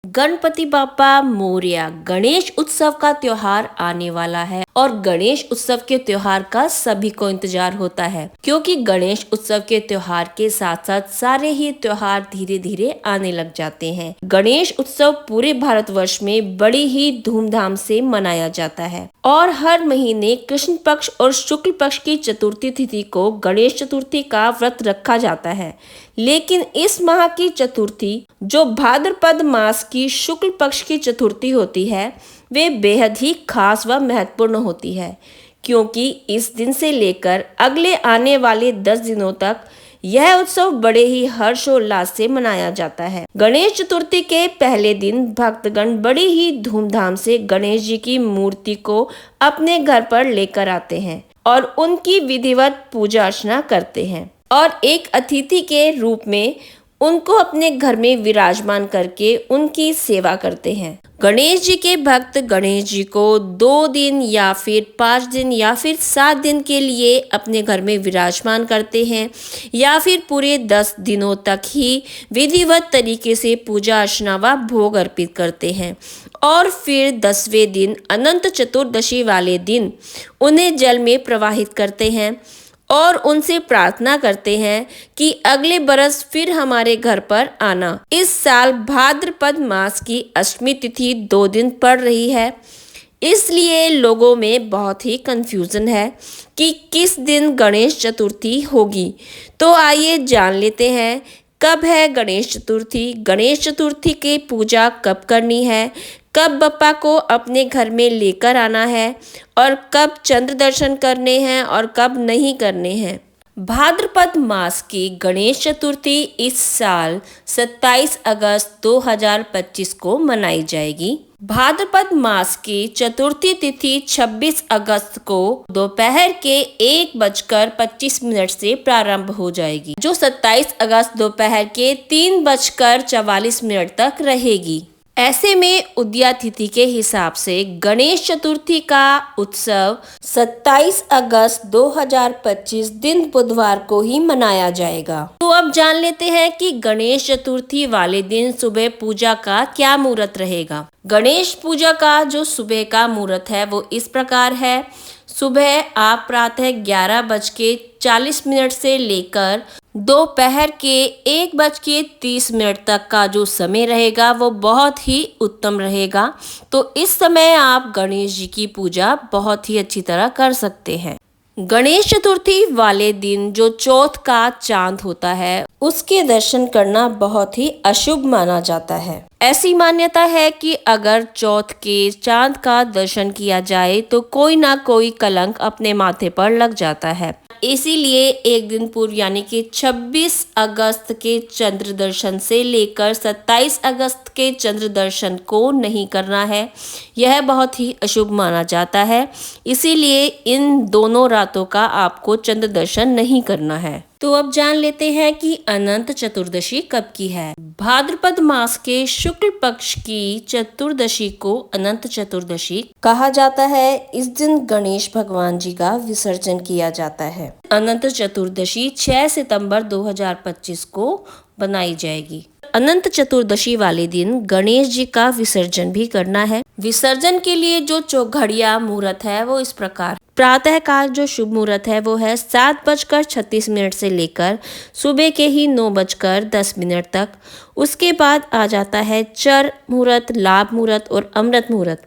गणपति बाप्पा मोरया। गणेश उत्सव का त्योहार आने वाला है और गणेश उत्सव के त्योहार का सभी को इंतजार होता है, क्योंकि गणेश उत्सव के त्योहार के साथ साथ सारे ही त्योहार धीरे धीरे आने लग जाते हैं। गणेश उत्सव पूरे भारतवर्ष में बड़ी ही धूमधाम से मनाया जाता है और हर महीने कृष्ण पक्ष और शुक्ल पक्ष की चतुर्थी तिथि को गणेश चतुर्थी का व्रत रखा जाता है। लेकिन इस माह की चतुर्थी, जो भाद्रपद मास की शुक्ल पक्ष की चतुर्थी होती है, वे बेहद ही खास व महत्वपूर्ण होती है, क्योंकि इस दिन से लेकर अगले आने वाले 10 दिनों तक यह उत्सव बड़े ही हर्षोल्लास से मनाया जाता है। गणेश चतुर्थी के पहले दिन भक्तगण बड़ी ही धूमधाम से गणेश जी की मूर्ति को अपने घर पर लेकर आते हैं और उनकी विधिवत पूजा अर्चना करते हैं और एक अतिथि के रूप में उनको अपने घर में विराजमान करके उनकी सेवा करते हैं। गणेश जी के भक्त गणेश जी को 2 दिन या फिर 5 दिन या फिर 7 दिन के लिए अपने घर में विराजमान करते हैं या फिर पूरे 10 दिनों तक ही विधिवत तरीके से पूजा अर्चना व भोग अर्पित करते हैं और फिर 10वें दिन अनंत चतुर्दशी वाले दिन उन्हें जल में प्रवाहित करते हैं और उनसे प्रार्थना करते हैं कि अगले बरस फिर हमारे घर पर आना। इस साल भाद्रपद मास की अष्टमी तिथि 2 दिन पड़ रही है, इसलिए लोगों में बहुत ही कंफ्यूजन है कि किस दिन गणेश चतुर्थी होगी। तो आइए जान लेते हैं कब है गणेश चतुर्थी, गणेश चतुर्थी की पूजा कब करनी है, कब बप्पा को अपने घर में लेकर आना है और कब चंद्र दर्शन करने हैं और कब नहीं करने हैं। भाद्रपद मास की गणेश चतुर्थी इस साल 27 अगस्त 2025 को मनाई जाएगी। भाद्रपद मास की चतुर्थी तिथि 26 अगस्त को दोपहर के 1:25 से प्रारंभ हो जाएगी, जो 27 अगस्त दोपहर के 3:44 तक रहेगी। ऐसे में उदया तिथि के हिसाब से गणेश चतुर्थी का उत्सव 27 अगस्त 2025 दिन बुधवार को ही मनाया जाएगा। तो अब जान लेते हैं कि गणेश चतुर्थी वाले दिन सुबह पूजा का क्या मुहूर्त रहेगा। गणेश पूजा का जो सुबह का मुहूर्त है वो इस प्रकार है। सुबह आप प्रातः 11:40 से लेकर दोपहर के 1:30 तक का जो समय रहेगा वो बहुत ही उत्तम रहेगा। तो इस समय आप गणेश जी की पूजा बहुत ही अच्छी तरह कर सकते हैं। गणेश चतुर्थी वाले दिन जो चौथ का चांद होता है, उसके दर्शन करना बहुत ही अशुभ माना जाता है। ऐसी मान्यता है कि अगर चौथ के चांद का दर्शन किया जाए तो कोई ना कोई कलंक अपने माथे पर लग जाता है। इसीलिए एक दिन पूर्व यानी कि 26 अगस्त के चंद्र दर्शन से लेकर 27 अगस्त के चंद्र दर्शन को नहीं करना है, यह बहुत ही अशुभ माना जाता है। इसीलिए इन दोनों रातों का आपको चंद्र दर्शन नहीं करना है। तो अब जान लेते हैं कि अनंत चतुर्दशी कब की है। भाद्रपद मास के शुक्ल पक्ष की चतुर्दशी को अनंत चतुर्दशी कहा जाता है। इस दिन गणेश भगवान जी का विसर्जन किया जाता है। अनंत चतुर्दशी 6 सितंबर 2025 को बनाई जाएगी। अनंत चतुर्दशी वाले दिन गणेश जी का विसर्जन भी करना है। विसर्जन के लिए जो चौघड़िया मुहूर्त है वो इस प्रकार। प्रातः काल जो शुभ मुहूर्त है वो है 7:36 से लेकर सुबह के ही 9:10 तक। उसके बाद आ जाता है चर मुहूर्त, लाभ मुहूर्त और अमृत मुहूर्त।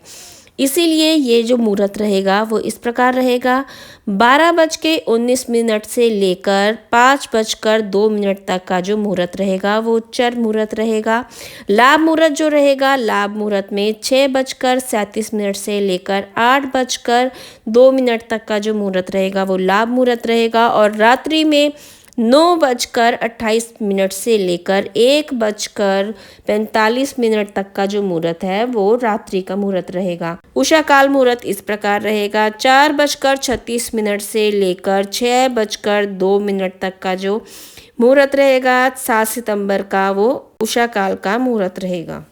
इसीलिए ये जो मुहूर्त रहेगा वो इस प्रकार रहेगा। 12:19 से लेकर 5:02 तक का जो मुहूर्त रहेगा वो चर मुहूर्त रहेगा। लाभ मुहूर्त जो रहेगा, लाभ मुहूर्त में 6:37 से लेकर 8:02 तक का जो मुहूर्त रहेगा वो लाभ मुहूर्त रहेगा और रात्रि में 9:28 से लेकर 1:45 तक का जो मुहूर्त है वो रात्रि का मुहूर्त रहेगा। उषा काल मुहूर्त इस प्रकार रहेगा। 4:36 से लेकर 6:02 तक का जो मुहूर्त रहेगा 7 सितंबर का वो उषा काल का मुहूर्त रहेगा।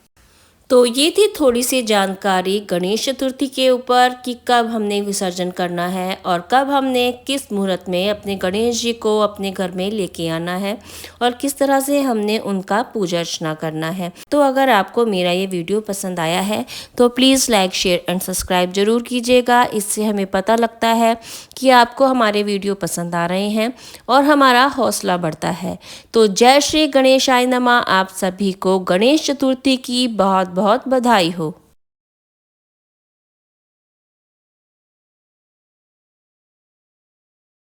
तो ये थी थोड़ी सी जानकारी गणेश चतुर्थी के ऊपर कि कब हमने विसर्जन करना है और कब हमने किस मुहूर्त में अपने गणेश जी को अपने घर में लेके आना है और किस तरह से हमने उनका पूजा अर्चना करना है। तो अगर आपको मेरा ये वीडियो पसंद आया है तो please like share and subscribe जरूर कीजिएगा। इससे हमें पता लगता है कि आपको हमारे वीडियो पसंद आ रहे हैं और हमारा हौसला बढ़ता है। तो जय श्री गणेशाय नमः। आप सभी को गणेश चतुर्थी की बहुत बहुत बधाई हो।